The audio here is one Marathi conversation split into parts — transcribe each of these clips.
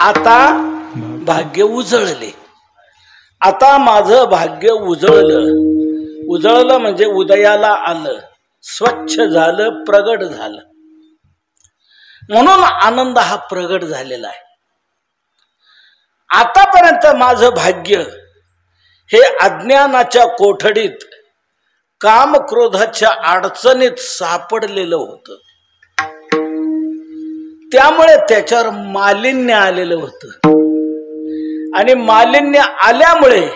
आता भाग्य उजळले, आता माझं भाग्य उजळलं। उजळलं म्हणजे उदयाला आलं, स्वच्छ झालं, प्रगट झालं, म्हणून आनंद हा प्रगट झालेला आहे। आतापर्यंत माझं भाग्य हे अज्ञानाच्या कोठडीत काम क्रोधाच्या अडचणीत सापडलेलं होतं, त्यामुळे त्याच्यावर मालिन्य आलेलं होतं आणि मालिन्य आल्यामुळे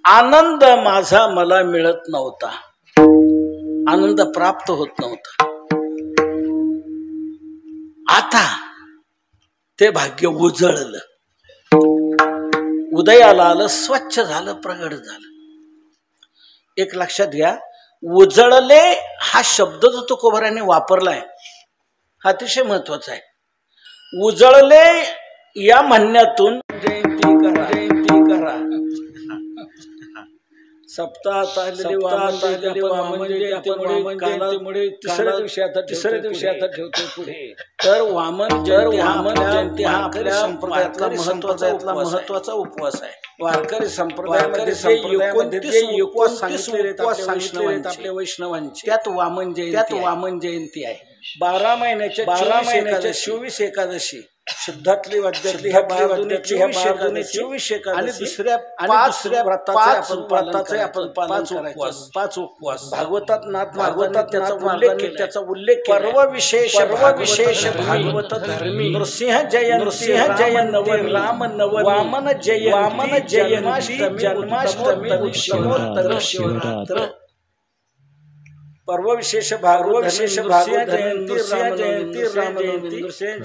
आनंद माझा मला मिळत नव्हता, आनंद प्राप्त होत नव्हता। आता ते भाग्य उजळलं, उदयाला आलं, स्वच्छ झालं, प्रगट झालं। एक लक्षात घ्या, उजळले हा शब्द जो तुकोबाराने वापरलाय हा अतिशय महत्वाचा आहे। उजळले या म्हणण्यातून जयंती करा, जयंती करा, सप्ताहात आलेली वामन जयंतीमुळे तिसऱ्या दिवशी आता ठेवतो पुढे। तर वामन जयंती हा आपल्या संप्रदायातला महत्वाचा उपवास आहे। वारकरी संप्रदायामध्ये 29 सांगितलेले आपल्या वैष्णवांचे, त्यात वामन जयंती आहे। 12 महिन्याच्या 24 एकादशी, शुद्धातली वाद्यातली ह्या 24 एकादशी आणि दुसऱ्या 5 व्रताचे आपण पालन करायचं। 5 उपवास भागवतात त्याचा उल्लेख पर्व विशेष भागवत धर्मी, नृसिंह जय नवमी, राम नवमी, वामन जय जन्माष्टमी, शिवरात्र। पर्व विशेष भागवत जयंती,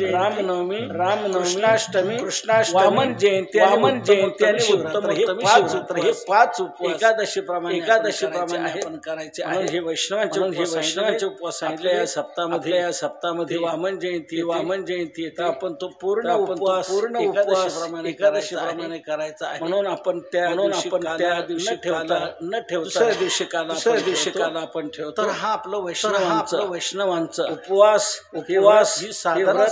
रामनवमी, कृष्णाष्टमी, वामन जयंती आणि शिवरात्र, हे 5 उपवास एकादशी प्रमाणे आपण करायचे आहे। हे वैष्णवांचे उपवास सांगितले या सप्ताहामध्ये वामन जयंती तर आपण तो पूर्ण उपवास एकादशी प्रमाणे करायचा आहे। म्हणून आपण त्या दिवशी न ठेवता दुसऱ्या दिवशी काला आपण ठेवतो। हा आपलं वैष्णवांचा उपवास ही साधना